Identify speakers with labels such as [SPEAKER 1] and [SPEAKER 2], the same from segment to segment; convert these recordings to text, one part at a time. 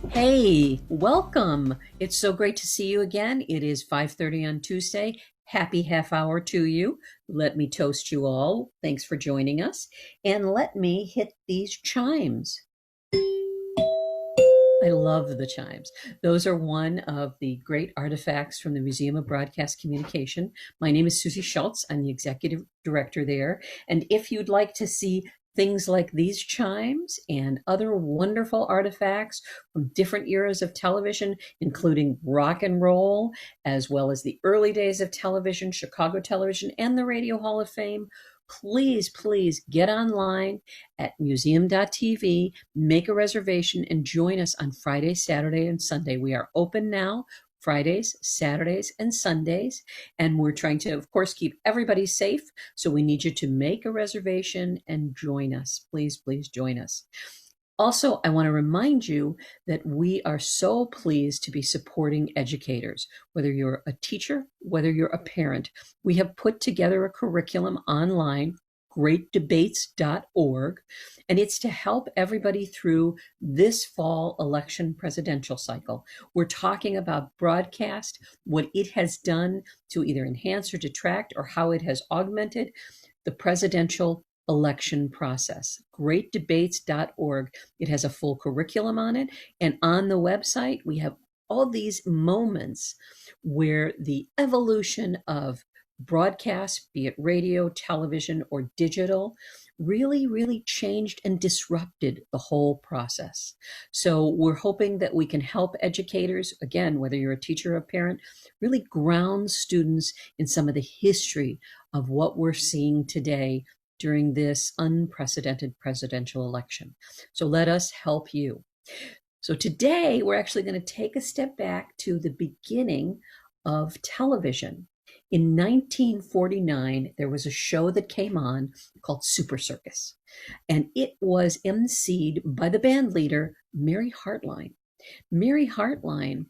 [SPEAKER 1] Hey, welcome. It's so great to see you again. It is 5:30 on Tuesday. Happy half hour to you. Let me toast you all. Thanks for joining us. And let me hit these chimes. I love the chimes. Those are one of the great artifacts from the Museum of Broadcast Communication. My name is Susie Schultz. I'm the executive director there. And if you'd like to see things like these chimes and other wonderful artifacts from different eras of television, including rock and roll, as well as the early days of television, Chicago television, and the Radio Hall of Fame, please get online at museum.tv, make a reservation, and join us on Friday, Saturday, and Sunday. We are open now Fridays, Saturdays, and Sundays. And we're trying to, of course, keep everybody safe. So we need you to make a reservation and join us. Please join us. Also, I want to remind you that we are so pleased to be supporting educators, whether you're a teacher, whether you're a parent. We have put together a curriculum online, greatdebates.org, and it's to help everybody through this fall election presidential cycle. We're talking about broadcast, what it has done to either enhance or detract, or how it has augmented the presidential election process. Greatdebates.org. It has a full curriculum on it. And on the website, we have all these moments where the evolution of broadcast, be it radio, television, or digital, really changed and disrupted the whole process. So we're hoping that we can help educators, again, whether you're a teacher or a parent, really ground students in some of the history of what we're seeing today during this unprecedented presidential election. So let us help you. So today we're actually going to take a step back to the beginning of television. In 1949, there was a show that came on called Super Circus, and it was emceed by the band leader, Mary Hartline. Mary Hartline,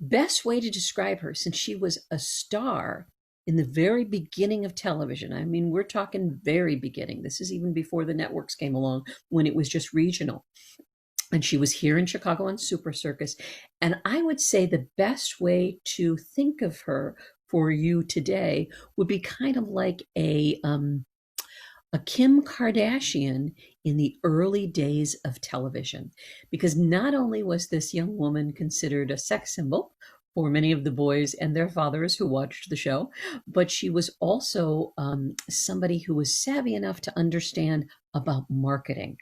[SPEAKER 1] best way to describe her, since she was a star in the very beginning of television. I mean, we're talking very beginning. This is even before the networks came along, when it was just regional. And she was here in Chicago on Super Circus. And I would say the best way to think of her for you today would be kind of like a Kim Kardashian in the early days of television, because not only was this young woman considered a sex symbol for many of the boys and their fathers who watched the show, but she was also somebody who was savvy enough to understand about marketing.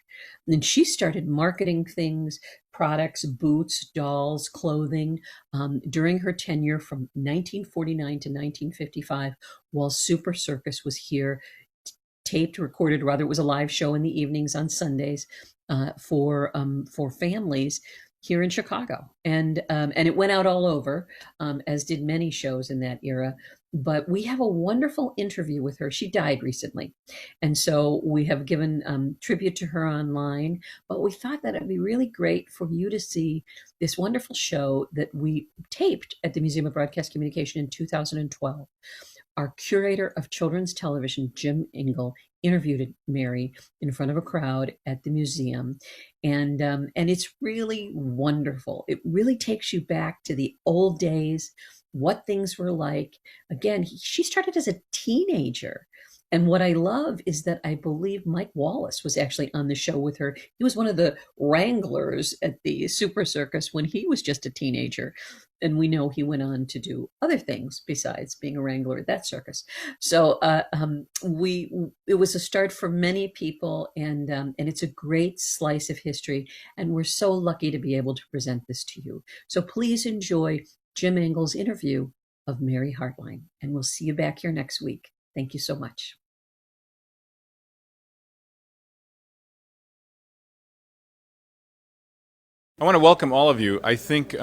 [SPEAKER 1] And she started marketing things, products, boots, dolls, clothing, during her tenure from 1949 to 1955, while Super Circus was here, taped, recorded, rather, it was a live show in the evenings on Sundays for families here in Chicago, and it went out all over, as did many shows in that era. But we have a wonderful interview with her. She died recently, and so we have given tribute to her online. But we thought that it'd be really great for you to see this wonderful show that we taped at the Museum of Broadcast Communication in 2012. Our curator of children's television, Jim Engel, interviewed Mary in front of a crowd at the museum, and it's really wonderful. It really takes you back to the old days, what things were like. Again, she started as a teenager. And what I love is that I believe Mike Wallace was actually on the show with her. He was one of the wranglers at the Super Circus when he was just a teenager. And we know he went on to do other things besides being a wrangler at that circus. So it was a start for many people, and it's a great slice of history. And we're so lucky to be able to present this to you. So please enjoy Jim Engel's interview of Mary Hartline, and we'll see you back here next week. Thank you so much.
[SPEAKER 2] I want to welcome all of you. I think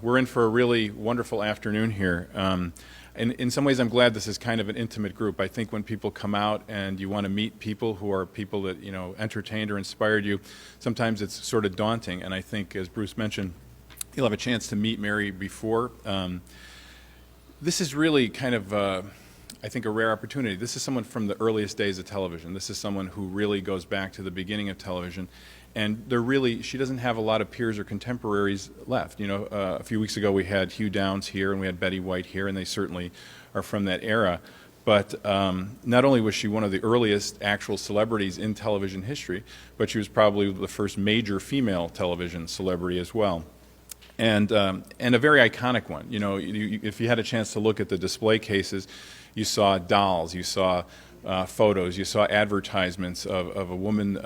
[SPEAKER 2] we're in for a really wonderful afternoon here. And in some ways, I'm glad this is kind of an intimate group. I think when people come out and you want to meet people who are people that, you know, entertained or inspired you, sometimes it's sort of daunting. And I think, as Bruce mentioned, you'll have a chance to meet Mary before. This is really kind of I think, a rare opportunity. This is someone from the earliest days of television. This is someone who really goes back to the beginning of television. And she doesn't have a lot of peers or contemporaries left. A few weeks ago we had Hugh Downs here and we had Betty White here, and they certainly are from that era. But not only was she one of the earliest actual celebrities in television history, but she was probably the first major female television celebrity as well. And a very iconic one. If you had a chance to look at the display cases, you saw dolls, you saw photos, you saw advertisements of a woman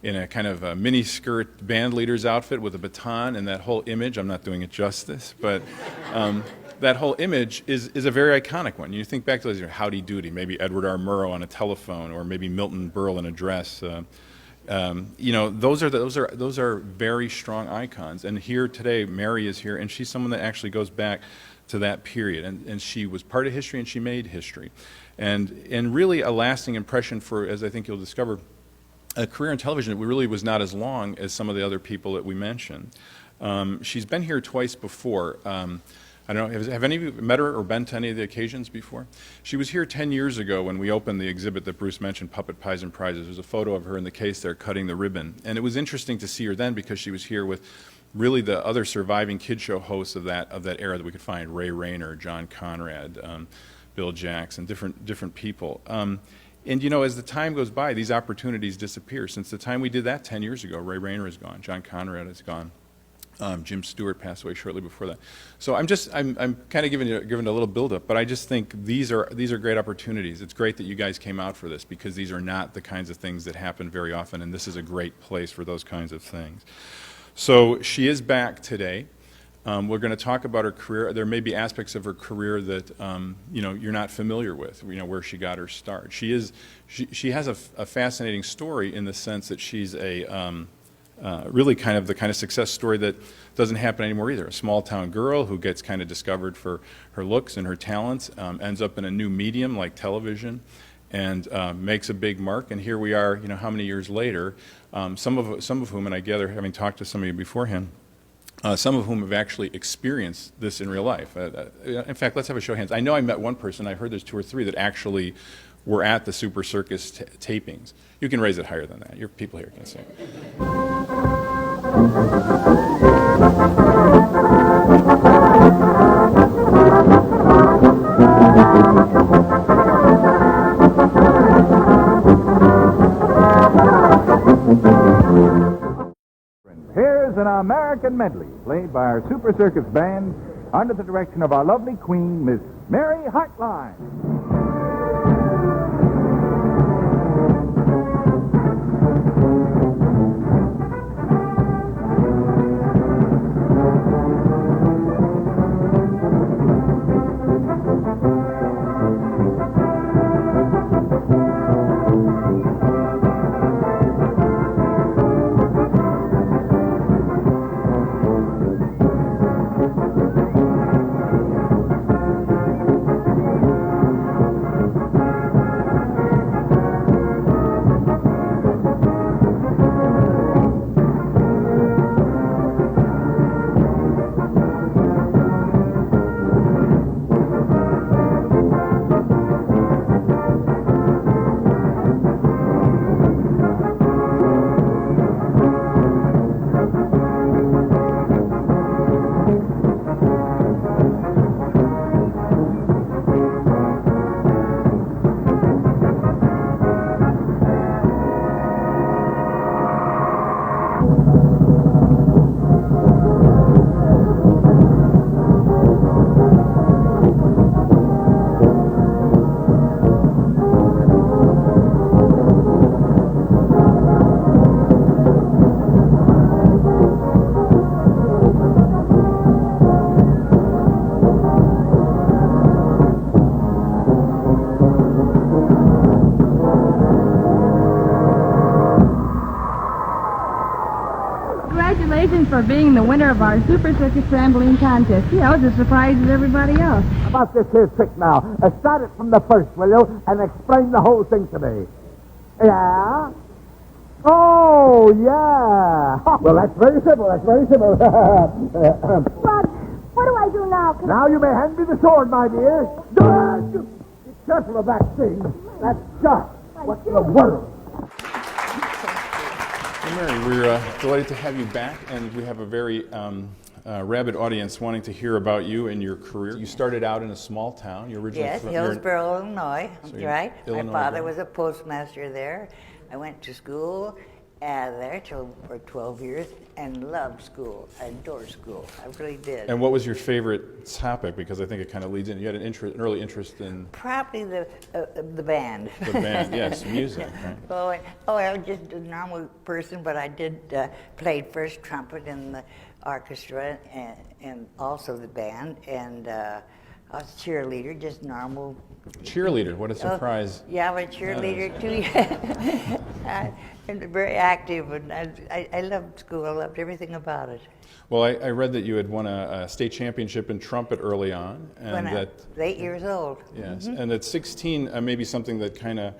[SPEAKER 2] in a kind of a mini-skirt band leader's outfit with a baton, and that whole image, I'm not doing it justice, but that whole image is a very iconic one. You think back to those, Howdy Doody, maybe Edward R. Murrow on a telephone, or maybe Milton Berle in a dress. Those are very strong icons. And here today, Mary is here, and she's someone that actually goes back to that period. And she was part of history, and she made history. And really a lasting impression for, as I think you'll discover, a career in television. It really was not as long as some of the other people that we mentioned. She's been here twice before. I don't know, have any of you met her or been to any of the occasions before? She was here 10 years ago when we opened the exhibit that Bruce mentioned, Puppet Pies and Prizes. There's a photo of her in the case there cutting the ribbon. And it was interesting to see her then because she was here with really the other surviving kid show hosts of that era that we could find, Ray Rayner, John Conrad, Bill Jackson, different people. And as the time goes by, these opportunities disappear. Since the time we did that 10 years ago, Ray Rayner is gone, John Conrad is gone. Jim Stewart passed away shortly before that. So I'm kind of giving a little build-up, but I just think these are great opportunities. It's great that you guys came out for this because these are not the kinds of things that happen very often, and this is a great place for those kinds of things. So she is back today. We're going to talk about her career. There may be aspects of her career that you're not familiar with. Where she got her start. She has a fascinating story in the sense that she's really kind of the kind of success story that doesn't happen anymore either. A small town girl who gets kind of discovered for her looks and her talents, ends up in a new medium like television, and makes a big mark. And here we are, how many years later, some of whom, and I gather, having talked to some of you beforehand, some of whom have actually experienced this in real life. In fact, let's have a show of hands. I know I met one person, I heard there's 2 or 3 that actually were at the Super Circus tapings. You can raise it higher than that. Your people here can see it.
[SPEAKER 3] Here's an American medley played by our Super Circus Band under the direction of our lovely queen, Miss Mary Hartline.
[SPEAKER 4] Congratulations for being the winner of our Super Circus Trampoline Contest. See, I was as surprised as everybody else.
[SPEAKER 3] How about this here trick now? Start it from the first, will you? And explain the whole thing to me. Yeah? Oh, yeah. Well, that's very simple. That's very simple.
[SPEAKER 5] What do I do now?
[SPEAKER 3] Now you may hand me the sword, my dear. Careful of that thing. That's sharp. What in the world?
[SPEAKER 2] Well, Mary, we're delighted to have you back, and we have a very rabid audience wanting to hear about you and your career. You started out in a small town. You originally
[SPEAKER 5] Yes, Hillsboro, Illinois.
[SPEAKER 2] So
[SPEAKER 5] Right.
[SPEAKER 2] Illinois,
[SPEAKER 5] My father
[SPEAKER 2] right.
[SPEAKER 5] was a postmaster there. I went to school there for 12 years and loved school. I adored school. I really did.
[SPEAKER 2] And what was your favorite topic? Because I think it kind of leads in. You had an early interest in
[SPEAKER 5] Probably the band.
[SPEAKER 2] the band. Yes, music. Right?
[SPEAKER 5] I was just a normal person, but I did play first trumpet in the orchestra and also the band, and I was a cheerleader, just normal.
[SPEAKER 2] Cheerleader. What a surprise.
[SPEAKER 5] Yeah, I'm a cheerleader too. I'm very active, and I loved school. I loved everything about it.
[SPEAKER 2] Well, I read that you had won a state championship in trumpet early on, and
[SPEAKER 5] When I
[SPEAKER 2] that
[SPEAKER 5] was 8 years old.
[SPEAKER 2] yes, and at 16, maybe something that kind of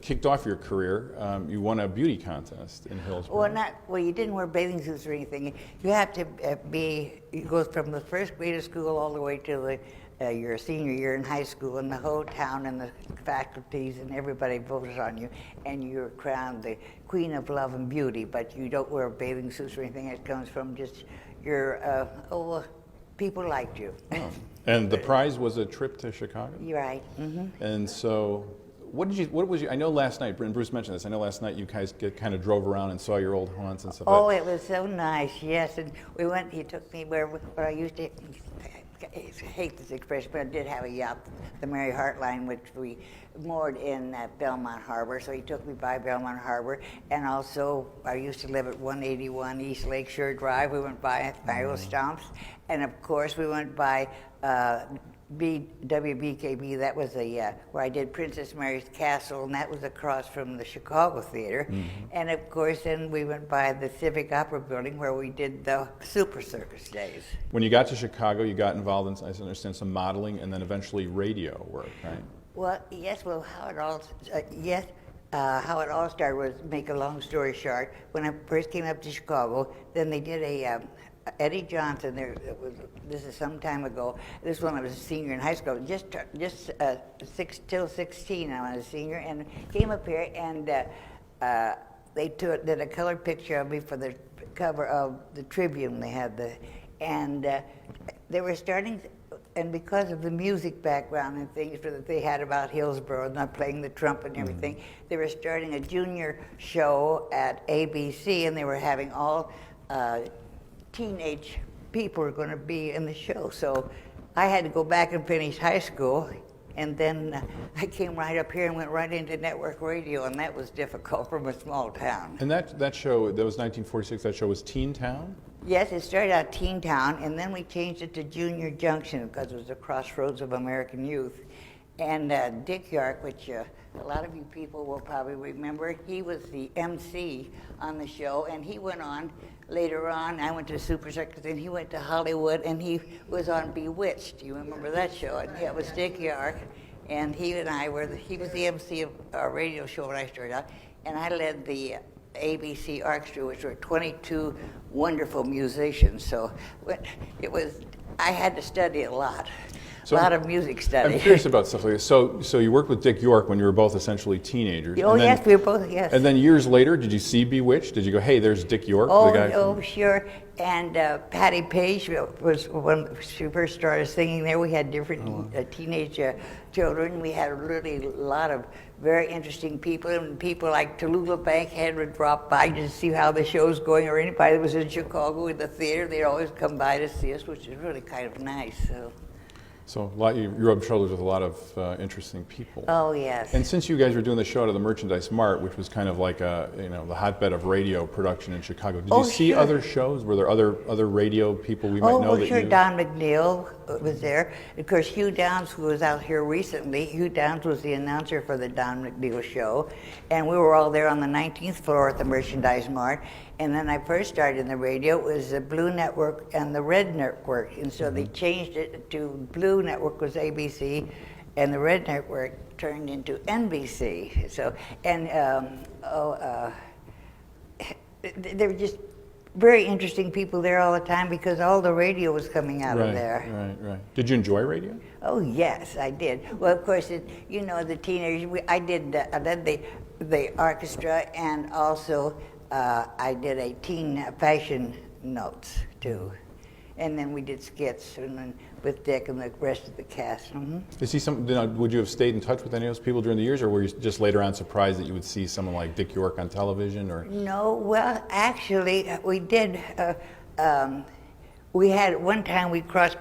[SPEAKER 2] kicked off your career. You won a beauty contest in Hillsboro.
[SPEAKER 5] Well, you didn't wear bathing suits or anything. You have to you go from the first grade of school all the way to your senior year in high school, and the whole town and the faculties and everybody voted on you, and you're crowned the Queen of Love and Beauty, but you don't wear bathing suits or anything. It comes from just your, people liked you.
[SPEAKER 2] Oh. And the prize was a trip to Chicago?
[SPEAKER 5] You're right. Mm-hmm.
[SPEAKER 2] And so, what was you, I know last night, and Bruce mentioned this, I know last night you guys kind of drove around and saw your old haunts and stuff.
[SPEAKER 5] Oh, it was so nice, yes. And he took me where I used to, I hate this expression, but I did have a yacht, the Mary Hartline, which we moored in Belmont Harbor. So he took me by Belmont Harbor, and also I used to live at 181 East Lakeshore Drive. We went by Iowa Stomps, and of course we went by WBKB. That was where I did Princess Mary's Castle, and that was across from the Chicago Theater. Mm-hmm. And of course, then we went by the Civic Opera Building where we did the Super Circus days.
[SPEAKER 2] When you got to Chicago, you got involved in, I understand, some modeling and then eventually radio work, right?
[SPEAKER 5] Well, yes. Well, how it all started was, make a long story short, when I first came up to Chicago, then they did a Eddie Johnson. This is some time ago. This is when I was a senior in high school. Just till 16, I was a senior, and came up here, and they did a colored picture of me for the cover of the Tribune. They had they were starting. And because of the music background and things that they had about Hillsboro, not playing the trumpet and everything, they were starting a junior show at ABC, and they were having all teenage people were going to be in the show. So I had to go back and finish high school, and then I came right up here and went right into network radio, and that was difficult from a small town.
[SPEAKER 2] And that show, that was 1946, that show was Teen Town?
[SPEAKER 5] Yes, it started out Teen Town, and then we changed it to Junior Junction because it was the crossroads of American youth. And Dick York, which a lot of you people will probably remember, he was the MC on the show, and he went on later on. I went to Super Circus, and he went to Hollywood, and he was on Bewitched. You remember that show? And it was Dick York, and he and I he was the MC of our radio show when I started out, and I led the ABC Orchestra, which were 22 wonderful musicians. So I had to study a lot. A lot of music study.
[SPEAKER 2] I'm curious about stuff like this. So you worked with Dick York when you were both essentially teenagers.
[SPEAKER 5] Oh, yes, we were both, yes.
[SPEAKER 2] And then years later, did you see Bewitched? Did you go, hey, there's Dick York, the guy from...
[SPEAKER 5] Sure. And Patty Page was when she first started singing there. We had different teenage children. We had really a lot of very interesting people, and people like Tallulah Bankhead would drop by to see how the show's going, or anybody that was in Chicago in the theater, they'd always come by to see us, which is really kind of nice.
[SPEAKER 2] So you rubbed shoulders with a lot of interesting people.
[SPEAKER 5] Oh, yes.
[SPEAKER 2] And since you guys were doing the show out of the Merchandise Mart, which was kind of like the hotbed of radio production in Chicago, did you see other shows? Were there other radio people we might know that
[SPEAKER 5] sure.
[SPEAKER 2] you...
[SPEAKER 5] Don McNeil was there. Of course, Hugh Downs, who was out here recently, Hugh Downs was the announcer for the Don McNeil show. And we were all there on the 19th floor at the Merchandise Mart. And then I first started in the radio. It was the Blue Network and the Red Network. And so they changed it to Blue Network was ABC, and the Red Network turned into NBC. So, and they were just very interesting people there all the time because all the radio was coming out of there.
[SPEAKER 2] Right. Did you enjoy radio?
[SPEAKER 5] Oh yes, I did. Well, of course, the teenagers. I led the orchestra, and also I did a teen fashion notes too, and then we did skits and then with Dick and the rest of the cast.
[SPEAKER 2] Is he would you have stayed in touch with any of those people during the years, or were you just later on surprised that you would see someone like Dick York on television? Or
[SPEAKER 5] no, well, actually, we did. We had one time we crossed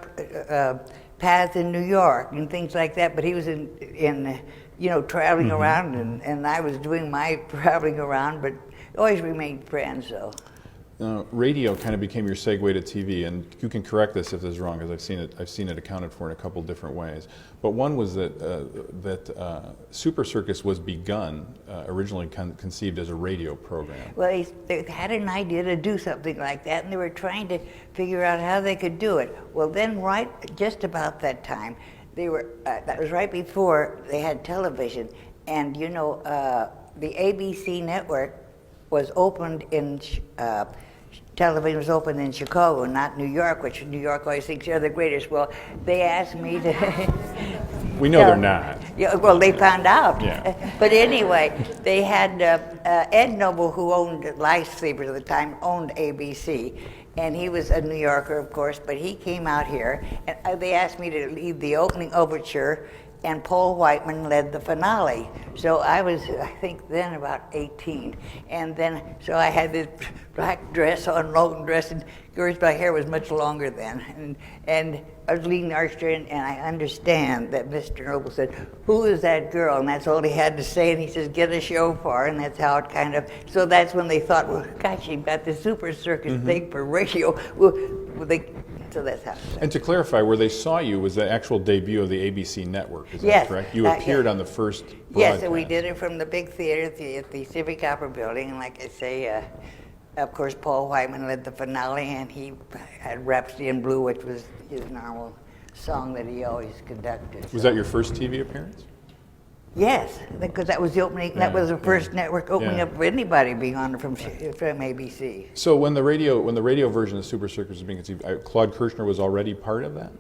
[SPEAKER 5] paths in New York and things like that, but he was in traveling around, and I was doing my traveling around, but always remained friends. So.
[SPEAKER 2] Radio kind of became your segue to TV, and you can correct this if this is wrong, because I've seen it accounted for in a couple different ways. But one was that Super Circus was begun, originally conceived as a radio program.
[SPEAKER 5] Well, they had an idea to do something like that, and they were trying to figure out how they could do it. Well, then just about that time, that was right before they had television, and the ABC network was opened in television was opened in Chicago, not New York, which New York always thinks they're the greatest. Well, they asked me to.
[SPEAKER 2] We know they're not.
[SPEAKER 5] Yeah, well, they found out.
[SPEAKER 2] Yeah.
[SPEAKER 5] But anyway, they had Ed Noble, who owned Lifesavers at the time, owned ABC. And he was a New Yorker, of course, but he came out here, and they asked me to lead the opening overture, and Paul Whiteman led the finale. So I was, I think, then about 18. And then, so I had this black dress on, long dress, and of course my hair was much longer then. And I was leading the orchestra, and I understand that Mr. Noble said, "Who is that girl?" And that's all he had to say, and he says, "Get a shofar," and that's how it kind of, so that's when they thought, well, gosh, you've got the Super Circus thing for radio. So that's how.
[SPEAKER 2] And to clarify, where they saw you was the actual debut of the ABC network, is that correct? You appeared on the first broadcast.
[SPEAKER 5] Yes, and we did it from the big theater at the Civic Opera Building, and like I say, of course, Paul Whiteman led the finale, and he had Rhapsody in Blue, which was his normal song that he always conducted.
[SPEAKER 2] Was that your first TV appearance?
[SPEAKER 5] Yes, because that was the opening. That was the first network opening up for anybody being on from ABC.
[SPEAKER 2] So when the radio version of Super Circus was being conceived, Claude Kirshner was already part of that,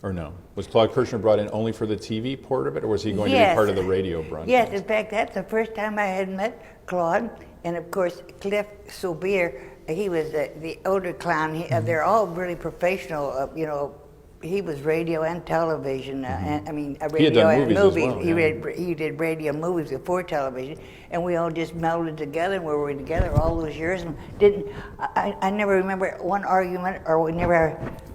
[SPEAKER 2] or no? Was Claude Kirshner brought in only for the TV part of it, or was he going to be part of the radio broadcast?
[SPEAKER 5] Yes, in fact, that's the first time I had met Claude, and of course Cliff Soubier. He was the older clown. They're all really professional. He was radio and television. Radio and movies. He did radio and movies before television, and we all just melded together. And we were together all those years, and I never remember one argument, or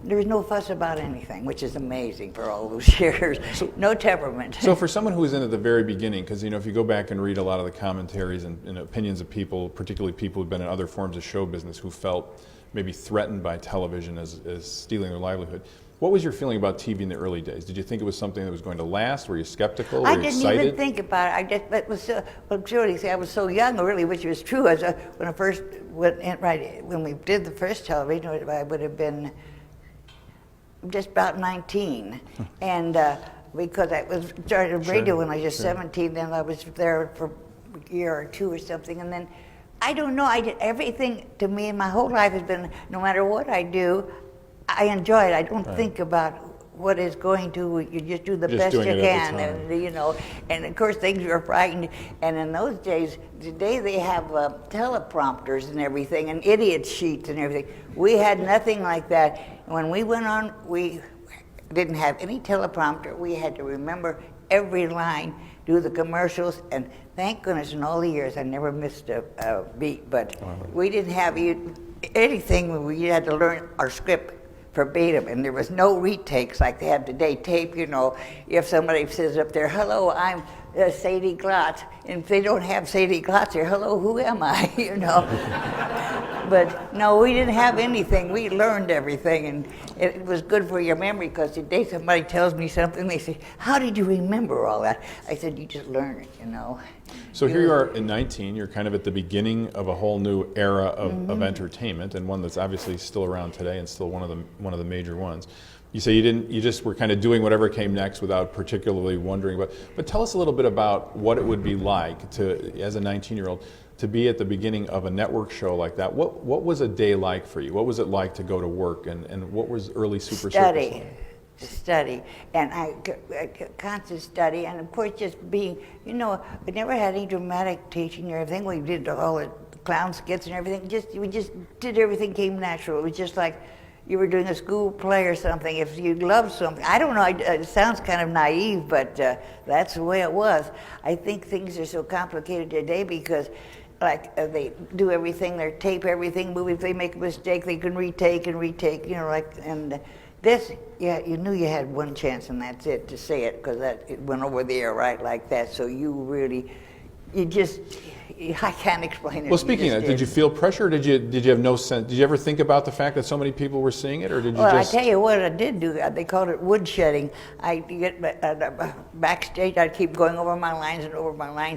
[SPEAKER 5] there was no fuss about anything, which is amazing for all those years. So, no temperament.
[SPEAKER 2] So for someone who was in at the very beginning, because if you go back and read a lot of the commentaries and opinions of people, particularly people who've been in other forms of show business, who felt maybe threatened by television as stealing their livelihood. What was your feeling about TV in the early days? Did you think it was something that was going to last? Were you skeptical? Were you excited?
[SPEAKER 5] I didn't even think about it. I was so young, really, which was true. When we did the first television, I would have been just about 19, and because I started radio when I was just 17, then I was there for a year or two or something, and then I don't know. I did everything to me, and my whole life has been, no matter what I do, I enjoy it. I don't think about what is going to. You just do the best you can, and of course things are frightened. And in those days, today they have teleprompters and everything, and idiot sheets and everything. We had nothing like that. When we went on, we didn't have any teleprompter. We had to remember every line, do the commercials, and thank goodness in all the years I never missed a beat. But we didn't have anything. We had to learn our script verbatim, and there was no retakes like they have today. Tape, if somebody says up there, "Hello, I'm Sadie Glotz," and if they don't have Sadie Glotz there, "Hello, who am I?" But no, we didn't have anything. We learned everything, and it was good for your memory, because today somebody tells me something, they say, "How did you remember all that?" I said, "You just learn it,
[SPEAKER 2] So here you are at 19, you're kind of at the beginning of a whole new era of entertainment, and one that's obviously still around today and still one of the major ones. You say you just were kind of doing whatever came next without particularly wondering, but tell us a little bit about what it would be like to, as a 19-year-old, to be at the beginning of a network show like that. What was a day like for you? What was it like to go to work, and what was early Super Circus like?
[SPEAKER 5] Study, and constant study, and of course just being, we never had any dramatic teaching or everything. We did all the clown skits and everything. We just did everything, came natural. It was just like you were doing a school play or something. If you loved something, I don't know, it sounds kind of naive, but that's the way it was. I think things are so complicated today because they do everything, they tape everything, movies, they make a mistake, they can retake, and this, you knew you had one chance and that's it, to say it, because it went over the air right like that, so I can't explain it.
[SPEAKER 2] Well, speaking of that, did you feel pressure? Or did you have no sense? Did you ever think about the fact that so many people were seeing it, or did you
[SPEAKER 5] Well,
[SPEAKER 2] just?
[SPEAKER 5] I tell you what I did do. They called it woodshedding. I get backstage. I'd keep going over my lines,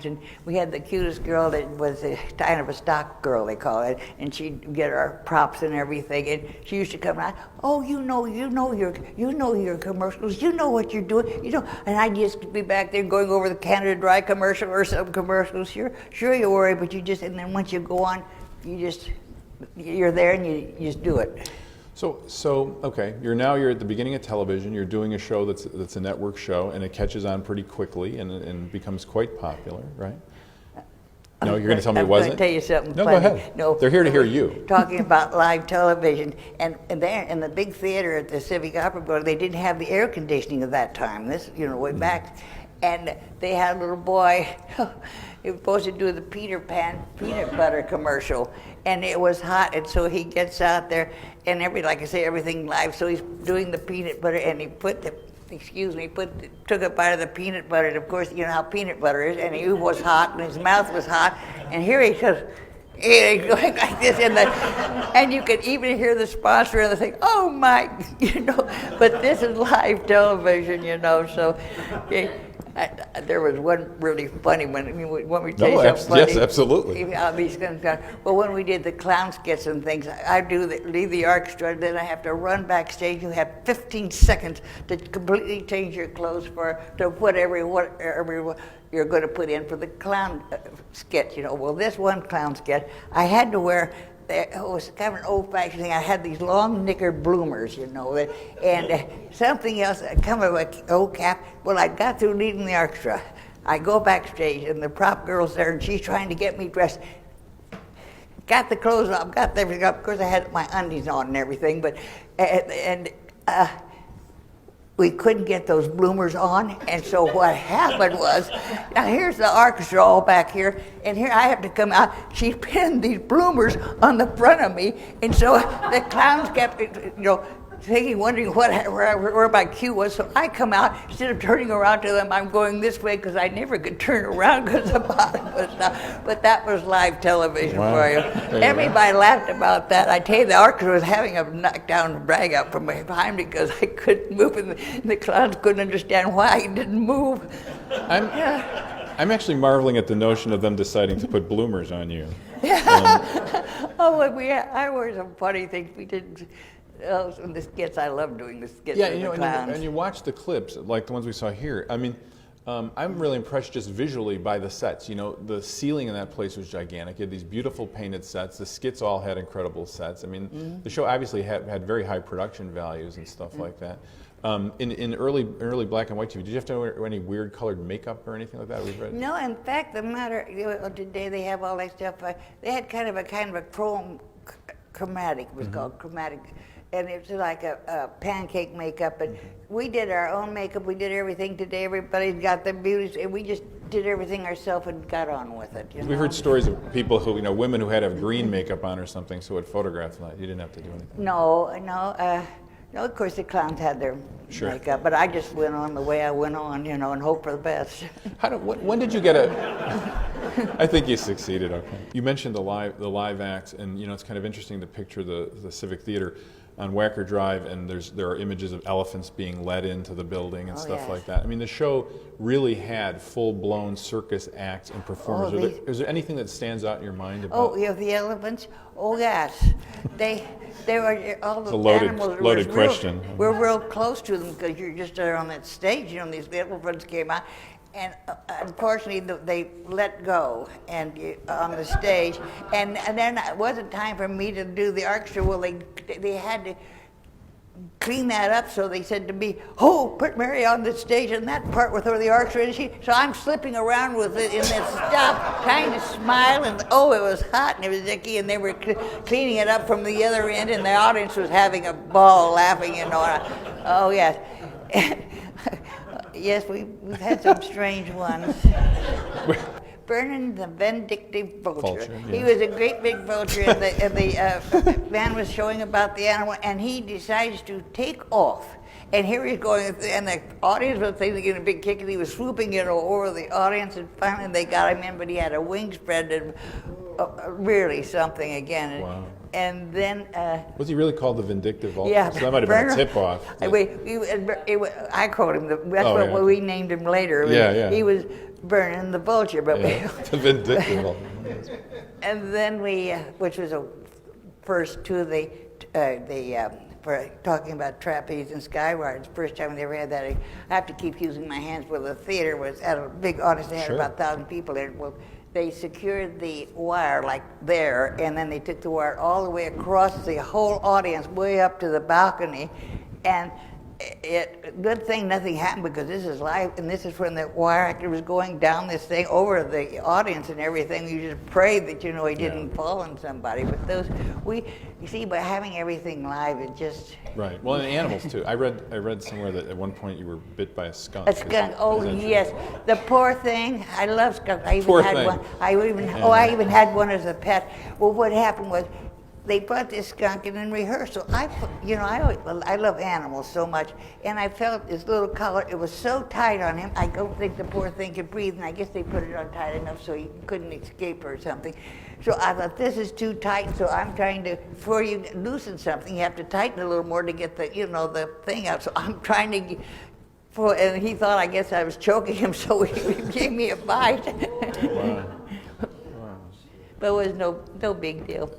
[SPEAKER 5] and we had the cutest girl that was kind of a stock girl, they call it, and she'd get our props and everything. And she used to come out. Oh, you know your commercials. You know what you're doing. And I'd just be back there going over the Canada Dry commercial or some commercials. Sure you worry, but and then once you go on, you're there and you just do it.
[SPEAKER 2] So okay, you're at the beginning of television. You're doing a show that's a network show, and it catches on pretty quickly and becomes quite popular, right? No, you're going to tell me it wasn't?
[SPEAKER 5] I'm going to tell you something
[SPEAKER 2] No,
[SPEAKER 5] funny.
[SPEAKER 2] go ahead.
[SPEAKER 5] No,
[SPEAKER 2] they're here to hear you.
[SPEAKER 5] Talking about live television, and there in the big theater at the Civic Opera Building, they didn't have the air conditioning at that time. This, way back, and they had a little boy. He was supposed to do the Peter Pan peanut butter commercial, and it was hot, and so he gets out there, and everything live. So he's doing the peanut butter, and he took a bite of the peanut butter, and of course, you know how peanut butter is, and he was hot, and his mouth was hot, and here he goes, he's going like this, and you could even hear the sponsor and the thing, oh my, but this is live television, so. There was one really funny one. You want me to tell you something funny?
[SPEAKER 2] Yes, absolutely.
[SPEAKER 5] Well, when we did the clown skits and things, I leave the orchestra, then I have to run backstage. You have 15 seconds to completely change your clothes to whatever you're going to put in for the clown sketch. Well, this one clown sketch, I had to wear. It was kind of an old-fashioned thing. I had these long knicker bloomers, and something else, kind of an old cap. Well, I got through leading the orchestra. I go backstage, and the prop girl's there, and she's trying to get me dressed. Got the clothes off, got everything up. Of course, I had my undies on and everything, but we couldn't get those bloomers on, and so what happened was, now here's the orchestra all back here, and here I have to come out. She pinned these bloomers on the front of me, and so the clowns kept, wondering where my cue was. So I come out, instead of turning around to them, I'm going this way because I never could turn around because the bottom was down. But that was live television for you. Everybody laughed about that. I tell you, the orchestra was having a knockdown brag out from behind me because I couldn't move, and the clowns couldn't understand why I didn't move.
[SPEAKER 2] I'm actually marveling at the notion of them deciding to put bloomers on you.
[SPEAKER 5] I wore some funny things. We did. The skits, I love doing the skits.
[SPEAKER 2] Yeah,
[SPEAKER 5] with the clowns.
[SPEAKER 2] and you watch the clips, like the ones we saw here. I mean, I'm really impressed just visually by the sets. The ceiling in that place was gigantic. You had these beautiful painted sets. The skits all had incredible sets. I mean, the show obviously had very high production values and stuff like that. In early black and white TV, did you have to wear any weird colored makeup or anything like that? We've read.
[SPEAKER 5] No, in fact, today they have all that stuff. They had kind of a chromatic. It was called chromatic. And it's like a pancake makeup, and we did our own makeup. We did everything. Today, everybody's got their beauties, and we just did everything ourselves and got on with it.
[SPEAKER 2] We heard stories of people who, women who had to have green makeup on or something, so it photographed that. You didn't have to do anything.
[SPEAKER 5] No. Of course, the clowns had their makeup, but I just went on the way I went on, and hope for the best.
[SPEAKER 2] When did you get I think you succeeded. Okay. You mentioned the live acts, and it's kind of interesting to picture the Civic Theater on Wacker Drive, and there are images of elephants being led into the building and stuff like that. I mean, the show really had full-blown circus acts and performers. Is there anything that stands out in your mind about?
[SPEAKER 5] The elephants. Oh yes, they were all the animals.
[SPEAKER 2] Loaded question.
[SPEAKER 5] We're real close to them because you're just there on that stage. These elephants came out, And unfortunately, they let go on the stage, and then it wasn't time for me to do the orchestra. Well, they had to clean that up, so they said to me, "Oh, put Mary on the stage in that part with her, the orchestra." And so I'm slipping around with it in this stuff, trying to smile, and oh, it was hot and it was icky, and they were cleaning it up from the other end, and the audience was having a ball laughing, you know. Oh yes. Yes, we've had some strange ones. Vernon the Vindictive Vulture.
[SPEAKER 2] Yes.
[SPEAKER 5] He was a great big vulture, and the man was showing about the animal, and he decides to take off. And here he's going, and the audience was taking a big kick, and he was swooping, you know, over the audience, and finally they got him in, but he had a wing spread, and really something again.
[SPEAKER 2] Wow.
[SPEAKER 5] And then...
[SPEAKER 2] was he really called the Vindictive Vulture?
[SPEAKER 5] Yeah.
[SPEAKER 2] So that might have been a tip-off.
[SPEAKER 5] I called him, that's what we named him later.
[SPEAKER 2] Yeah.
[SPEAKER 5] He was Vernon the Vulture, but
[SPEAKER 2] the Vindictive Vulture.
[SPEAKER 5] And then we, which was a first to for talking about trapeze and skywards, first time they ever had that. I have to keep using my hands. Well, the theater was at a big audience. They had about 1,000 people there. Well, they secured the wire like there, and then they took the wire all the way across the whole audience, way up to the balcony, and good thing nothing happened, because this is live, and this is when the wire actor was going down this thing over the audience and everything. You just prayed that, you know, he didn't fall on somebody. But you see, by having everything live, it just...
[SPEAKER 2] Right. Well, and animals too. I read somewhere that at one point you were bit by a skunk.
[SPEAKER 5] A skunk. Oh yes, the poor thing. I love skunks. I even
[SPEAKER 2] Poor
[SPEAKER 5] had
[SPEAKER 2] thing.
[SPEAKER 5] one. I even had one as a pet. Well, what happened was, they brought this skunk in rehearsal. I love animals so much, and I felt this little collar. It was so tight on him. I don't think the poor thing could breathe, and I guess they put it on tight enough so he couldn't escape or something. So I thought, this is too tight. So I'm trying to, before you loosen something, you have to tighten a little more to get the, the thing out. So I'm trying to. And he thought, I guess I was choking him, so he gave me a bite.
[SPEAKER 2] Wow.
[SPEAKER 5] But it was no big deal.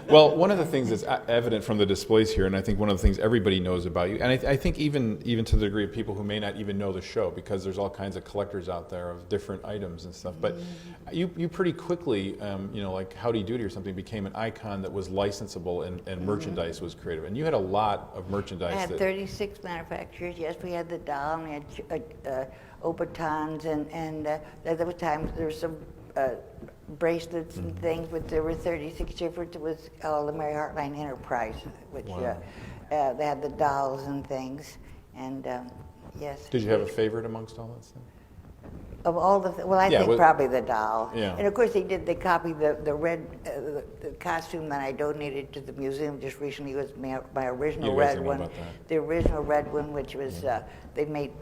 [SPEAKER 2] Well, one of the things that's evident from the displays here, and I think one of the things everybody knows about you, and I think even to the degree of people who may not even know the show, because there's all kinds of collectors out there of different items and stuff, but you pretty quickly, like Howdy Doody or something, became an icon that was licensable, and merchandise was creative. And you had a lot of merchandise.
[SPEAKER 5] I had 36 manufacturers. Yes, we had the doll, and we had Obatons, and there was times there was some bracelets and things, but there were 36 different. It was all the Mary Hartline Enterprise, which they had the dolls and things, and yes.
[SPEAKER 2] Did you have a favorite amongst all that stuff?
[SPEAKER 5] Of all the, I think probably the doll.
[SPEAKER 2] Yeah.
[SPEAKER 5] And of course they copied the red, the costume that I donated to the museum just recently. Was my original red one. The original red one, which was, they made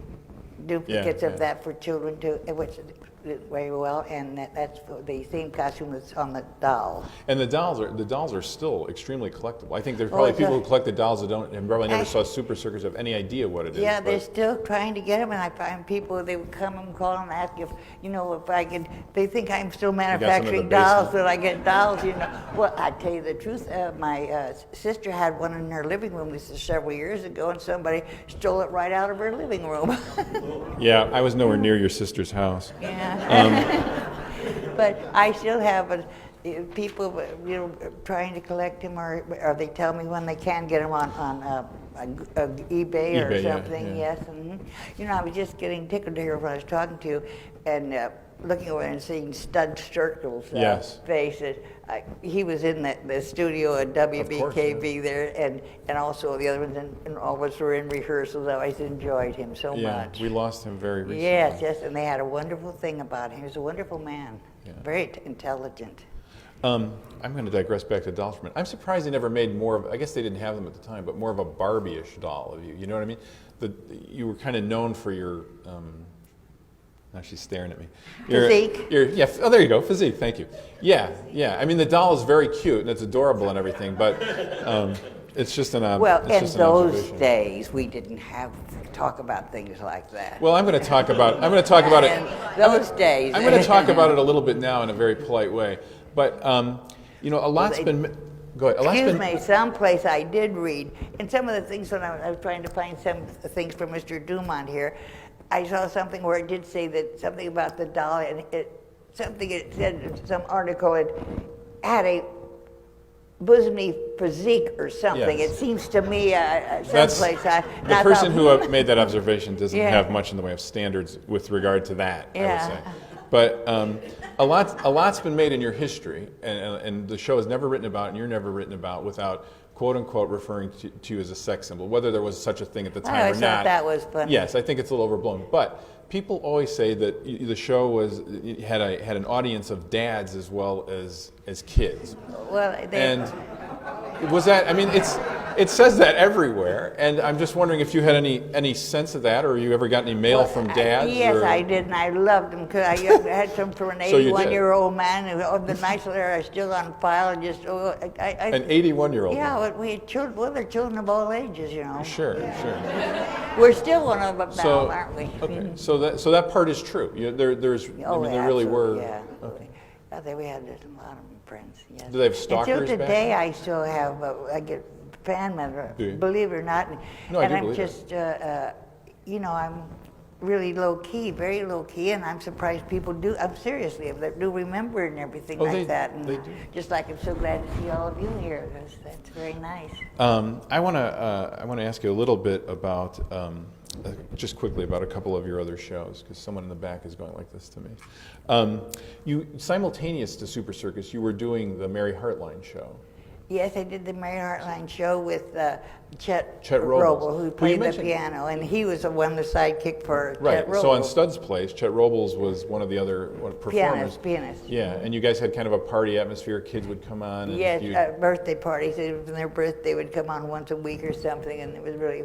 [SPEAKER 5] duplicates of that for children too, which did very well, and that's the same costume that's on the doll.
[SPEAKER 2] And the dolls are still extremely collectible. I think there's probably people who collect the dolls that don't, and probably never saw Super Circus, have any idea what it is.
[SPEAKER 5] Yeah, they're still trying to get them, and I find people, they would come and call and ask if I could, they think I'm still manufacturing dolls, that I get dolls, Well, I tell you the truth, my sister had one in her living room, this is several years ago, and somebody stole it right out of her living room.
[SPEAKER 2] Yeah, I was nowhere near your sister's house.
[SPEAKER 5] Yeah. But I still have people, trying to collect them, or they tell me when they can get them on eBay or something.
[SPEAKER 2] Yeah.
[SPEAKER 5] Yes, and I was just getting tickled to hear when I was talking to you, and looking over and seeing Stud Circle's face. He was in the studio at WBKV there, and also the other ones, and all of us were in rehearsals. I always enjoyed him so much.
[SPEAKER 2] Yeah, we lost him very recently.
[SPEAKER 5] Yes, and they had a wonderful thing about him. He was a wonderful man, very intelligent.
[SPEAKER 2] I'm going to digress back to dolls for a minute. I'm surprised they never made more of, I guess they didn't have them at the time, but more of a Barbie-ish doll of you. You know what I mean? You were kind of known for your... now she's staring at me.
[SPEAKER 5] Physique.
[SPEAKER 2] There you go, physique, thank you. Yeah. I mean, the doll is very cute, and it's adorable and everything, but it's just an
[SPEAKER 5] in those days, we didn't have to talk about things like that.
[SPEAKER 2] Well, I'm going to talk about it.
[SPEAKER 5] In those days.
[SPEAKER 2] I'm going to talk about it a little bit now in a very polite way. But, a lot's been... Go ahead.
[SPEAKER 5] Excuse me, someplace I did read, and some of the things when I was trying to find some things for Mr. Dumont here, I saw something where it did say that something about the dollar, and it said in some article it had a bosomy physique or something.
[SPEAKER 2] Yes.
[SPEAKER 5] It seems to me
[SPEAKER 2] That's,
[SPEAKER 5] someplace
[SPEAKER 2] the person who made that observation doesn't
[SPEAKER 5] Yeah.
[SPEAKER 2] have much in the way of standards with regard to that, I
[SPEAKER 5] Yeah.
[SPEAKER 2] would say. But a lot's been made in your history, and the show is never written about, and you're never written about without quote unquote referring to you as a sex symbol, whether there was such a thing at the time
[SPEAKER 5] I
[SPEAKER 2] or
[SPEAKER 5] always
[SPEAKER 2] not.
[SPEAKER 5] thought that was funny.
[SPEAKER 2] Yes, I think it's a little overblown. But people always say that the show had an audience of dads as well as kids.
[SPEAKER 5] Well,
[SPEAKER 2] And was that? I mean, it says that everywhere, and I'm just wondering if you had any sense of that, or you ever got any mail from dads?
[SPEAKER 5] Yes,
[SPEAKER 2] or?
[SPEAKER 5] I did, and I loved them because I had some from an
[SPEAKER 2] So you did.
[SPEAKER 5] 81-year-old man. And the nice letter are still on file, and just
[SPEAKER 2] An 81-year-old.
[SPEAKER 5] yeah, but we had children. Well, they're children of all ages, you know.
[SPEAKER 2] Sure.
[SPEAKER 5] We're still one of them now,
[SPEAKER 2] So
[SPEAKER 5] aren't we?
[SPEAKER 2] okay, so that part is true. There really were.
[SPEAKER 5] Yeah.
[SPEAKER 2] Okay.
[SPEAKER 5] I think we had a lot of friends. Yes.
[SPEAKER 2] Do they have stalkers
[SPEAKER 5] Until
[SPEAKER 2] back
[SPEAKER 5] today,
[SPEAKER 2] then?
[SPEAKER 5] I still have. I get fan mail,
[SPEAKER 2] Do you?
[SPEAKER 5] believe it or not.
[SPEAKER 2] No, I
[SPEAKER 5] and
[SPEAKER 2] do
[SPEAKER 5] I'm
[SPEAKER 2] believe it.
[SPEAKER 5] just, I'm really low key, very low key, and I'm surprised people do. I'm seriously, if they do remember it and everything like that. And
[SPEAKER 2] they do.
[SPEAKER 5] just like I'm so glad to see all of you here. That's very nice.
[SPEAKER 2] I want to ask you a little bit about just quickly about a couple of your other shows, because someone in the back is going like this to me. You simultaneous to Super Circus, you were doing the Mary Hartline show.
[SPEAKER 5] Yes, I did the Mary Hartline show with Chet
[SPEAKER 2] Robles,
[SPEAKER 5] who
[SPEAKER 2] you
[SPEAKER 5] played the
[SPEAKER 2] mentioned-
[SPEAKER 5] piano, and he was the one, the sidekick for
[SPEAKER 2] Right.
[SPEAKER 5] Chet Robles.
[SPEAKER 2] So on Stud's Place, Chet Robles was one of the other performers.
[SPEAKER 5] Pianist.
[SPEAKER 2] Yeah, and you guys had kind of a party atmosphere. Kids would come on. And
[SPEAKER 5] Yes,
[SPEAKER 2] you'd-
[SPEAKER 5] birthday parties. When their birthday would come on once a week or something, and it was really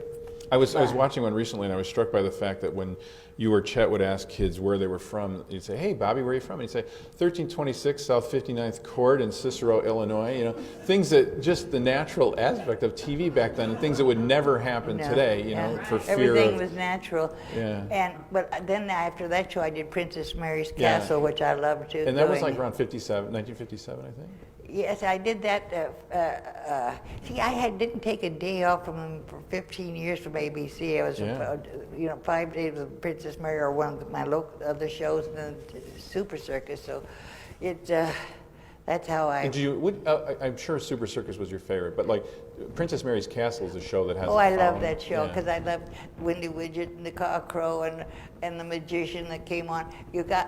[SPEAKER 2] I was
[SPEAKER 5] fun.
[SPEAKER 2] watching one recently, and I was struck by the fact that when you or Chet would ask kids where they were from, you'd say, "Hey, Bobby, where are you from?" And he'd say, 1326 South 59th Court in Cicero, Illinois. You know, things that just the natural aspect of TV back then, and things that would never happen
[SPEAKER 5] No,
[SPEAKER 2] today. You
[SPEAKER 5] yeah.
[SPEAKER 2] know, for fear
[SPEAKER 5] Everything
[SPEAKER 2] of.
[SPEAKER 5] was natural.
[SPEAKER 2] Yeah.
[SPEAKER 5] But then after that show, I did Princess Mary's
[SPEAKER 2] Yeah.
[SPEAKER 5] Castle, which I loved too.
[SPEAKER 2] And that was
[SPEAKER 5] doing.
[SPEAKER 2] like around 1957, I think.
[SPEAKER 5] Yes, I did that. See, didn't take a day off from them for 15 years from ABC. I was,
[SPEAKER 2] Yeah.
[SPEAKER 5] 5 days with Princess Mary or one of my other shows, and then Super Circus. So, that's how I.
[SPEAKER 2] And I'm sure Super Circus was your favorite, but like Princess Mary's Castle is a show that has.
[SPEAKER 5] Oh,
[SPEAKER 2] a
[SPEAKER 5] I love
[SPEAKER 2] following.
[SPEAKER 5] that show
[SPEAKER 2] Yeah.
[SPEAKER 5] because I loved Windy Widget and the Cockcrow and the magician that came on.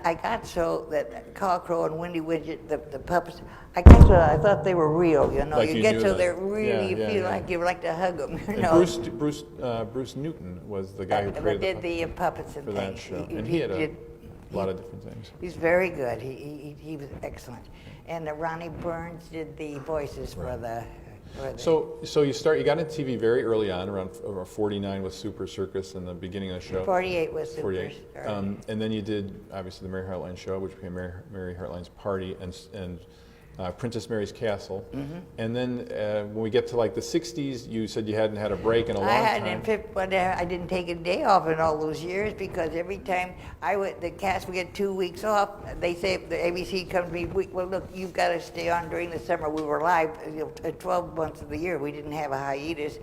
[SPEAKER 5] I got so that Cockcrow and Windy Widget, the puppets. I thought they were real. You know,
[SPEAKER 2] Like
[SPEAKER 5] you
[SPEAKER 2] you
[SPEAKER 5] get
[SPEAKER 2] knew
[SPEAKER 5] so
[SPEAKER 2] that.
[SPEAKER 5] they're really.
[SPEAKER 2] Yeah,
[SPEAKER 5] You feel
[SPEAKER 2] yeah.
[SPEAKER 5] like you like to hug them. You
[SPEAKER 2] And
[SPEAKER 5] know.
[SPEAKER 2] Bruce Newton was the guy who
[SPEAKER 5] that
[SPEAKER 2] created
[SPEAKER 5] did the puppets and
[SPEAKER 2] for that
[SPEAKER 5] things.
[SPEAKER 2] show, and he had a lot of different things.
[SPEAKER 5] He's very good. He was excellent. And Ronnie Burns did the voices for the.
[SPEAKER 2] So you got into TV very early on, around 49 with Super Circus and the beginning of the show.
[SPEAKER 5] 48 was Super
[SPEAKER 2] 48.
[SPEAKER 5] Circus.
[SPEAKER 2] And then you did obviously the Mary Hartline show, which became Mary Hartline's Party, and Princess Mary's Castle.
[SPEAKER 5] Mm-hmm.
[SPEAKER 2] And then when we get to like the 60s, you said you hadn't had a break in a long time.
[SPEAKER 5] But I didn't take a day off in all those years because every time the cast would get 2 weeks off, they say the ABC comes to me, well, look, you've got to stay on during the summer. We were live 12 months of the year. We didn't have a hiatus.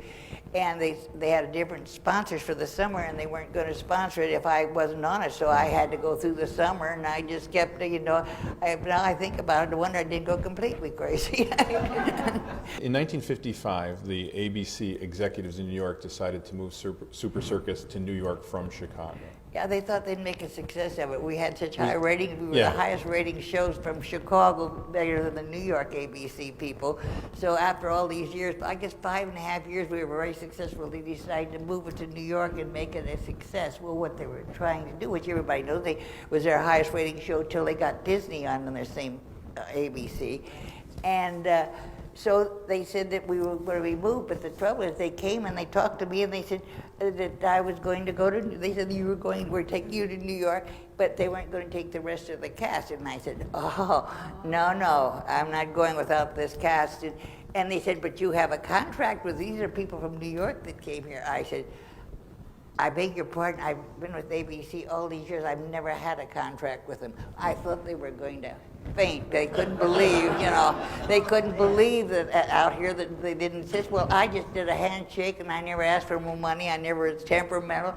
[SPEAKER 5] And they had different sponsors for the summer, and they weren't going to sponsor it if I wasn't on it. So I had to go through the summer, and I just kept, now I think about it, I wonder I didn't go completely crazy.
[SPEAKER 2] In 1955, the ABC executives in New York decided to move Super Circus to New York from Chicago.
[SPEAKER 5] Yeah, they thought they'd make a success of it. We had such high ratings. We were
[SPEAKER 2] Yeah.
[SPEAKER 5] the highest rating shows from Chicago, better than the New York ABC people. So after all these years, I guess 5.5 years, we were very successful. They decided to move it to New York and make it a success. Well, what they were trying to do, which everybody knows, was their highest rating show till they got Disney on their same ABC. And so they said that we were going to be moved, but the trouble is they came and they talked to me and they said that I was going to go to, they said we're taking you to New York, but they weren't going to take the rest of the cast. And I said, oh, no, I'm not going without this cast. And they said, but you have a contract with, these are people from New York that came here. I said, I beg your pardon, I've been with ABC all these years, I've never had a contract with them. I thought they were going to faint. They couldn't believe, they couldn't believe that out here that they didn't insist. Well, I just did a handshake and I never asked for more money. I never was temperamental.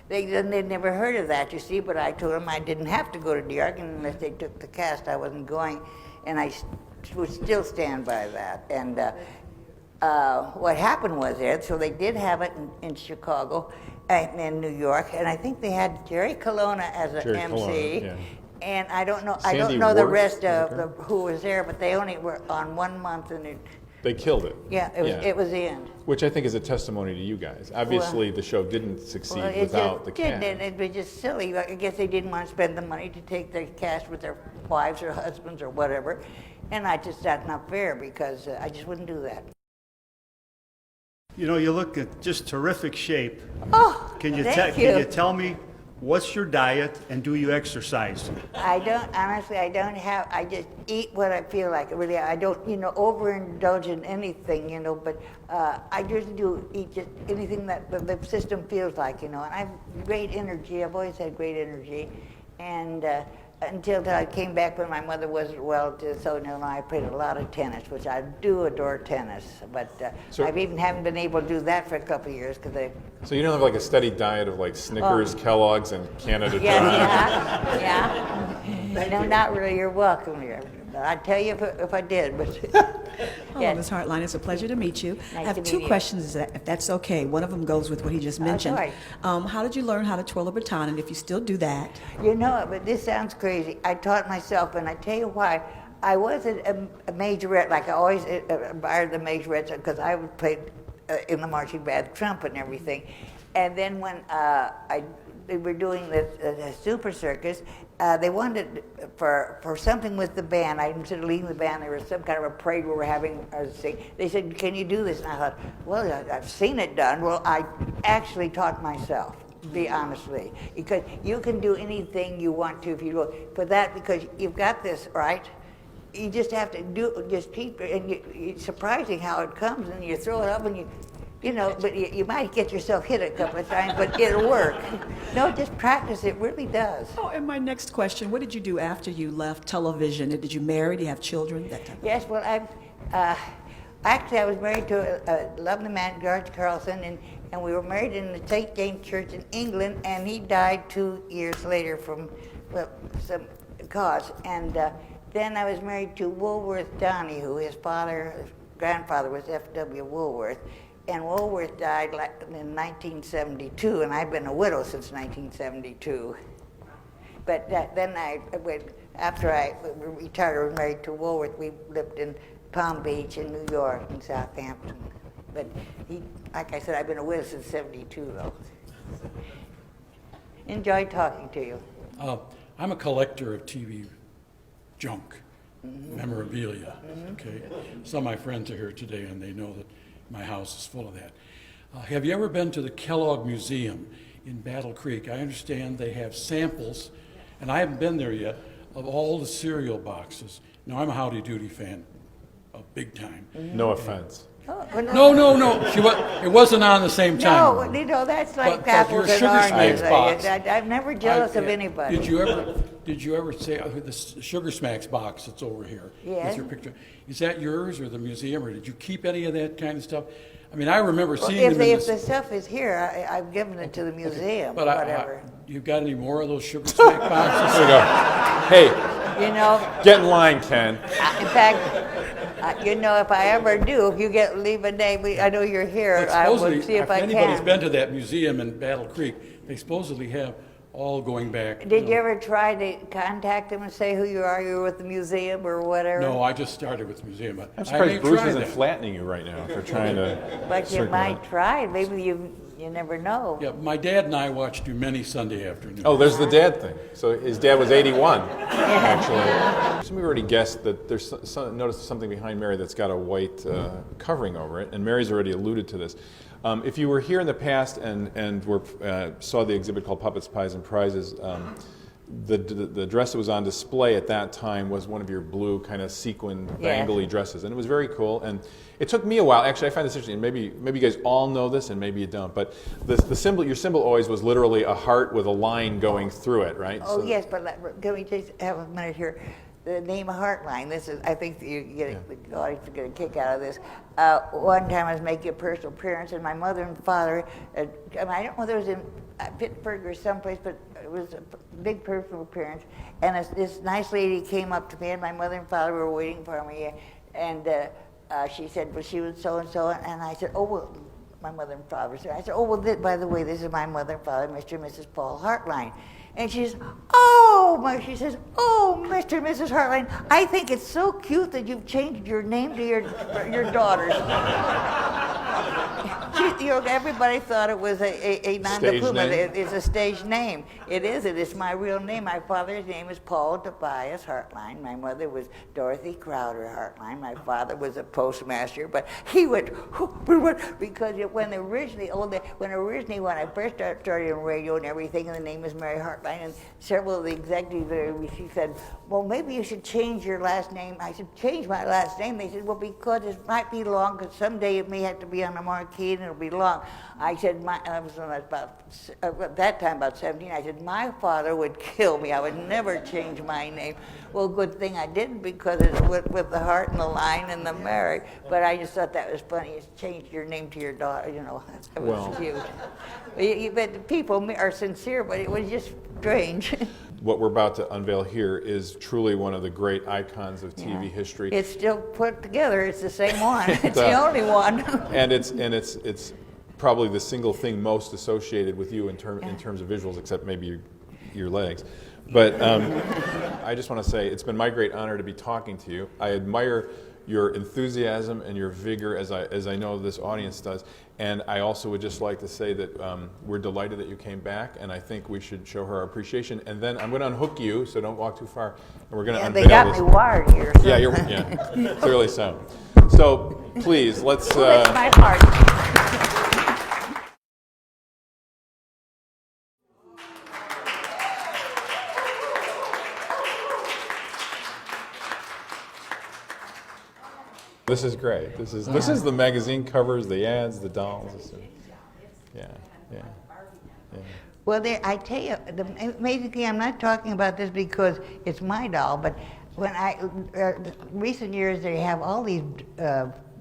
[SPEAKER 5] They'd never heard of that, you see, but I told them I didn't have to go to New York, and unless they took the cast, I wasn't going, and I would still stand by that. And what happened was that, so they did have it in Chicago, and in New York, and I think they had Jerry Colonna as an MC.
[SPEAKER 2] Colonna, yeah.
[SPEAKER 5] And I don't know
[SPEAKER 2] Sandy
[SPEAKER 5] the
[SPEAKER 2] Worth,
[SPEAKER 5] rest of who was there, but they only were on 1 month, and
[SPEAKER 2] They killed it.
[SPEAKER 5] it was the end.
[SPEAKER 2] Which I think is a testimony to you guys. Obviously, the show didn't succeed
[SPEAKER 5] Well,
[SPEAKER 2] without the cast.
[SPEAKER 5] It was just silly. I guess they didn't want to spend the money to take their cast with their wives or husbands or whatever. And that's not fair, because I just wouldn't do that.
[SPEAKER 6] You know, you look at just terrific shape.
[SPEAKER 5] Oh,
[SPEAKER 6] Can you tell me what's your diet and do you exercise?
[SPEAKER 5] I just eat what I feel like. Really, I don't, overindulge in anything, but I just do eat just anything that the system feels like, and I have great energy. I've always had great energy. And until I came back when my mother wasn't well to Southern Illinois, I played a lot of tennis, which I do adore tennis. But
[SPEAKER 2] So-
[SPEAKER 5] I haven't been able to do that for a couple of years because
[SPEAKER 2] So you don't have like a steady diet of like Snickers, Kellogg's, and Canada Dry?
[SPEAKER 5] yeah. No, not really. You're welcome here. I'd tell you if I did, but
[SPEAKER 7] Hello,
[SPEAKER 5] yes.
[SPEAKER 7] Ms. Hartline. It's a pleasure to meet you.
[SPEAKER 5] Nice
[SPEAKER 7] I have
[SPEAKER 5] to
[SPEAKER 7] two
[SPEAKER 5] meet you.
[SPEAKER 7] questions, if that's okay. One of them goes with what he just mentioned.
[SPEAKER 5] right.
[SPEAKER 7] How did you learn how to twirl a baton, and if you still do that?
[SPEAKER 5] But this sounds crazy. I taught myself, and I tell you why. I wasn't a majorette, like I always admired the majorettes, because I would play in the marching band, trumpet and everything. And then when they were doing the Super Circus, they wanted for something with the band. Instead of leading the band, there was some kind of a parade we were having. They said, "Can you do this?" And I thought, well, I've seen it done. Well, I actually taught myself, to be honestly, because you can do anything you want to if you do. For that, because you've got this, right? You just have to just keep it, and it's surprising how it comes, and you throw it up, and but you might get yourself hit a couple of times, but it'll work. No, just practice. It really does.
[SPEAKER 7] Oh, and my next question, what did you do after you left television? Did you marry? Do you have children? That type of
[SPEAKER 5] Yes, well, actually, I was married to a lovely man, George Carlson, and we were married in the St. James Church in England, and he died 2 years later from, some cause. And then I was married to Woolworth Downey, who his grandfather was F.W. Woolworth. And Woolworth died in 1972, and I've been a widow since 1972. But then after I retired, I was married to Woolworth. We lived in Palm Beach in New York and Southampton. But like I said, I've been a widow since 72, though. Enjoyed talking to you.
[SPEAKER 8] I'm a collector of TV junk, memorabilia, okay? Some of my friends are here today, and they know that my house is full of that. Have you ever been to the Kellogg Museum in Battle Creek? I understand they have samples, and I haven't been there yet, of all the cereal boxes. Now, I'm a Howdy Doody fan, big time.
[SPEAKER 2] No offense.
[SPEAKER 5] Oh,
[SPEAKER 8] No. It wasn't on the same time.
[SPEAKER 5] No, that's like
[SPEAKER 8] But
[SPEAKER 5] apples
[SPEAKER 8] your
[SPEAKER 5] and
[SPEAKER 8] Sugar
[SPEAKER 5] oranges.
[SPEAKER 8] Smacks box.
[SPEAKER 5] I'm never jealous of anybody.
[SPEAKER 8] Did you ever say the Sugar Smacks box that's over here
[SPEAKER 5] Yes.
[SPEAKER 8] with your picture? Is that yours or the museum, or did you keep any of that kind of stuff? I mean, I remember seeing them in
[SPEAKER 5] If the stuff is here, I've given it to the museum.
[SPEAKER 8] but
[SPEAKER 5] whatever.
[SPEAKER 8] You got any more of those Sugar Smack boxes?
[SPEAKER 2] There we go. Hey, get in line, Ken.
[SPEAKER 5] In fact, if I ever do, if you leave a day, I know you're here.
[SPEAKER 8] But
[SPEAKER 5] I will
[SPEAKER 8] supposedly,
[SPEAKER 5] see if I
[SPEAKER 8] anybody's
[SPEAKER 5] can.
[SPEAKER 8] been to that museum in Battle Creek, they supposedly have all going back.
[SPEAKER 5] Did you ever try to contact them and say who you are? You're with the museum or whatever?
[SPEAKER 8] No, I just started with the museum.
[SPEAKER 2] I'm
[SPEAKER 8] I
[SPEAKER 2] surprised
[SPEAKER 8] may
[SPEAKER 2] Bruce
[SPEAKER 8] try
[SPEAKER 2] isn't
[SPEAKER 8] that.
[SPEAKER 2] flattening you right now for trying to.
[SPEAKER 5] But you
[SPEAKER 2] circle
[SPEAKER 5] might
[SPEAKER 2] that.
[SPEAKER 5] try. Maybe you never know.
[SPEAKER 8] Yeah, my dad and I watched you many Sunday afternoons.
[SPEAKER 2] Oh, there's the dad thing. So his dad was 81, actually. Somebody already guessed that there's noticed something behind Mary that's got a white covering over it, and Mary's already alluded to this. If you were here in the past and saw the exhibit called Puppets, Pies, and Prizes, the dress that was on display at that time was one of your blue kind of sequin bangly dresses, and it was very cool. And it took me a while. Actually, I find this interesting. Maybe you guys all know this, and maybe you don't. But the symbol, your symbol always was literally a heart with a line going through it, right?
[SPEAKER 5] Oh, yes, but can we just have a minute here? The name of Heartline. This is, I think that the audience will get a kick out of this. One time I was making a personal appearance, and my mother and father, I don't know whether it was in Pittsburgh or someplace, but it was a big personal appearance. And this nice lady came up to me, and my mother and father were waiting for me. And she said, well, she was so-and-so. And I said, oh, well, my mother and father. So I said, oh, well, by the way, this is my mother and father, Mr. and Mrs. Paul Hartline. And she says, she says, oh, Mr. and Mrs. Hartline, I think it's so cute that you've changed your name to your daughters. Everybody thought it was a non-diploma. It's a stage name. It isn't. It's my real name. My father's name is Paul Tobias Hartline. My mother was Dorothy Crowder Hartline. My father was a postmaster, but he went, because when I first started on radio and everything, and the name was Mary Hartline, and several of the executives, she said, well, maybe you should change your last name. I said, change my last name? They said, well, because it might be long, because someday it may have to be on the marquee and it'll be long. I said, I was at that time about 17, I said, my father would kill me. I would never change my name. Well, good thing I didn't, because it's with the heart and the line and the Mary. But I just thought that was funny. You changed your name to your daughter, That was cute. But people are sincere, but it was just strange.
[SPEAKER 2] What we're about to unveil here is truly one of the great icons of TV history.
[SPEAKER 5] It's still put together. It's the same one. It's the only one.
[SPEAKER 2] and it's probably the single thing most associated with you in terms of visuals, except maybe your legs. But I just want to say it's been my great honor to be talking to you. I admire your enthusiasm and your vigor, as I know this audience does. And I also would just like to say that we're delighted that you came back, and I think we should show her our appreciation. And then I'm going to unhook you, so don't walk too far. And we're going to unveil
[SPEAKER 5] they got
[SPEAKER 2] this.
[SPEAKER 5] me wired here. So.
[SPEAKER 2] Yeah, clearly so. So please, let's.
[SPEAKER 5] That's my part.
[SPEAKER 2] This is great. This is the magazine covers, the ads, the dolls. Yeah.
[SPEAKER 5] Well, I tell you, amazingly, I'm not talking about this because it's my doll, but when recent years they have all these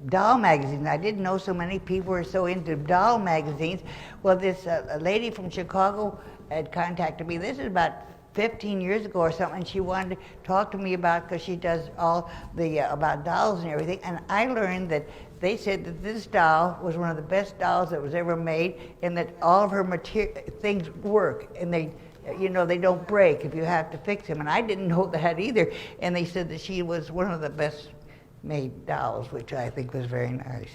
[SPEAKER 5] doll magazines. I didn't know so many people were so into doll magazines. Well, this lady from Chicago had contacted me. This is about 15 years ago or something, and she wanted to talk to me because she does all the about dolls and everything. And I learned that they said that this doll was one of the best dolls that was ever made, and that all of her things work, and they don't break if you have to fix them. And I didn't know that either. And they said that she was one of the best made dolls, which I think was very nice.